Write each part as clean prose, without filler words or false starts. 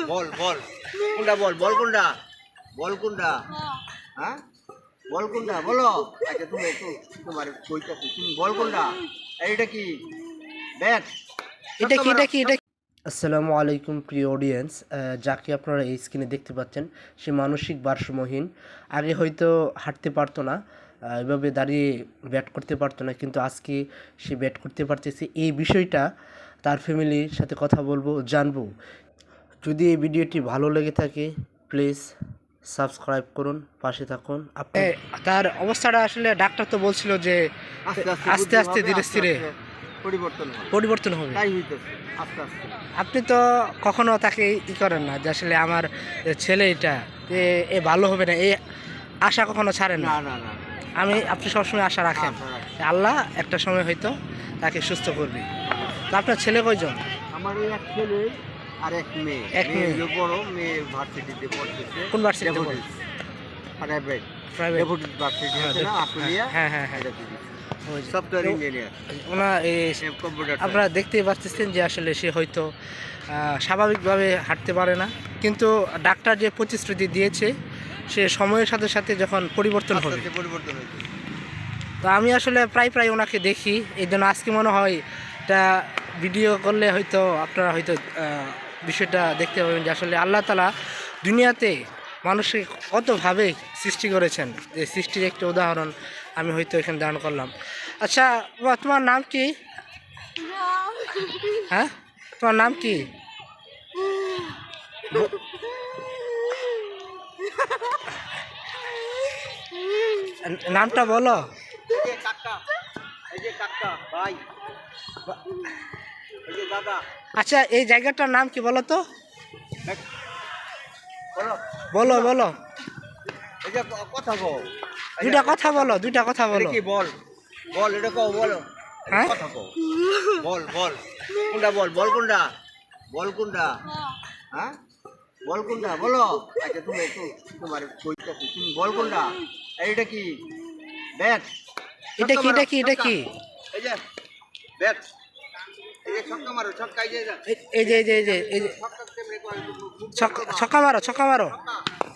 বল বল কোনটা বল বল কোনটা বল কোনটা হ্যাঁ বল কোনটা বলো আচ্ছা তুমি একটু তোমার কইটা তুমি বল কোনটা এইটা কি ব্যাট এটা কি আসসালামু আলাইকুম প্রিয় অডিয়েন্স, যাকে আপনারা এই স্ক্রিনে দেখতে পাচ্ছেন সে মানসিক ভারসাম্যহীন। আগে হয়তো হাঁটতে পারতো না, এভাবে দাঁড়িয়ে ব্যাট করতে পারতো না, কিন্তু আজকে সে ব্যাট করতে পারতেছে। এই বিষয়টা তার ফ্যামিলির সাথে কথা বলবো, জানবো। যদি এই ভিডিওটি ভালো লেগে থাকে প্লিজ সাবস্ক্রাইব করুন, পাশে থাকুন। আপনি তার অবস্থাটা আসলে ডাক্তার তো বলছিল যে আস্তে আস্তে ধীরে ধীরে পরিবর্তন হবে। আপনি তো কখনো তাকে করেন না যে আসলে আমার ছেলে এটা এ ভালো হবে না, এই আশা কখনো ছাড়েন না? আপনি সবসময় আশা রাখেন আল্লাহ একটা সময় হয়তো তাকে সুস্থ করবে। তো আপনার ছেলে কয়জন? আমার এক ছেলে আর এক মেয়ে। বড় মেয়ে ভার্সিটিতে পড়তেছে। কোন ভার্সিটিতে পড়ে? প্রাইভেট ভার্সিটি আছে না আশুলিয়া? হ্যাঁ সফটওয়্যার ইঞ্জিনিয়ার। আপনারা দেখতেই পাচ্ছেন যে আসলে সে হয়তো স্বাভাবিকভাবে হাঁটতে পারে না, কিন্তু ডাক্তার যে প্রতিশ্রুতি দিয়েছে সে সময়ের সাথে সাথে যখন পরিবর্তন হবে। তো আমি আসলে প্রায় ওনাকে দেখি, এই জন্য আজকে মনে হয় এটা ভিডিও করলে হয়তো আপনারা হয়তো বিষয়টা দেখতে পাবেন যে আসলে আল্লাহ তাআলা দুনিয়াতে মানুষকে কতভাবে সৃষ্টি করেছেন, যে সৃষ্টির একটা উদাহরণ আমি হয়তো এখানে দান করলাম। আচ্ছা তোমার নাম কি? হ্যাঁ তোমার নাম কি? নামটা বলো। আচ্ছা এই জায়গাটার নাম কি বলো তো? বলো দুইটা কথা বলো। কি বল বল এটা কও বলো। হ্যাঁ কথা কও বল কোনটা বল কোনটা হ্যাঁ বল কোনটা বলো আচ্ছা তুমি একটু তোমার কইটা তুমি বল কোনটা এইটা কি ব্যাট এটা কি এই যে ব্যাট এই যে ছক্কা এই যে ছক্কা মারো।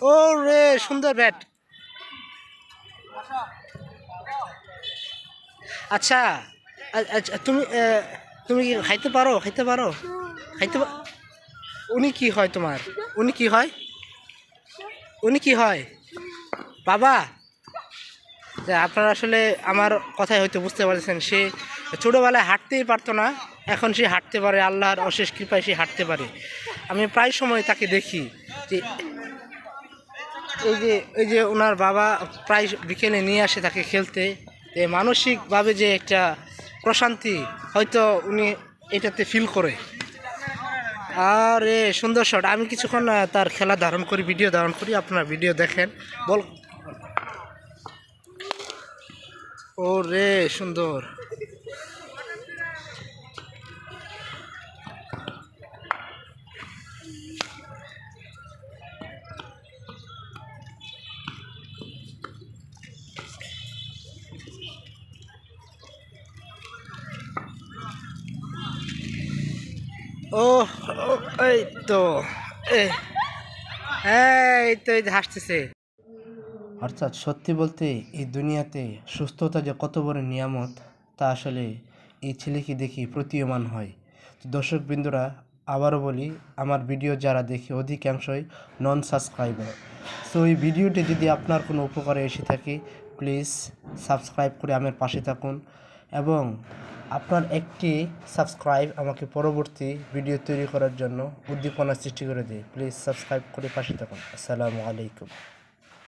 ও রে সুন্দর ব্যাট। আচ্ছা তুমি কি খাইতে পারো? উনি কি হয় তোমার? উনি কি হয় বাবা? আপনারা আসলে আমার কথাই হয়তো বুঝতে পারছেন, সে ছোটোবেলায় হাঁটতেই পারতো না, এখন সে হাঁটতে পারে, আল্লাহর অশেষ কৃপায় সে হাঁটতে পারে। আমি প্রায় সময় তাকে দেখি যে এই যে ওনার বাবা প্রায় বিকেলে নিয়ে আসে তাকে খেলতে। মানসিকভাবে যে একটা প্রশান্তি হয়তো উনি এটাতে ফিল করে। আরে সুন্দর শট। আমি কিছুক্ষণ তার খেলা ভিডিও ধারণ করি, আপনারা ভিডিও দেখেন। বল ও রে সুন্দর। এই তো হাসতেছে। অর্থাৎ সত্যি বলতে এই দুনিয়াতে সুস্থতা যে কত বড় নিয়ামত তা আসলে এই ছেলেকে দেখি প্রতীয়মান হয়। তো দর্শকবৃন্দরা, আবারও বলি, আমার ভিডিও যারা দেখে অধিকাংশই নন সাবস্ক্রাইবার। সো এই ভিডিওটি যদি আপনার কোনো উপকারে এসে থাকে প্লিজ সাবস্ক্রাইব করে আমার পাশে থাকুন, এবং আপনার একটি সাবস্ক্রাইব আমাকে পরবর্তী ভিডিও তৈরি করার জন্য উদ্দীপনা সৃষ্টি করে দেয়। প্লিজ সাবস্ক্রাইব করে পাশে থাকুন। আসসালামু আলাইকুম।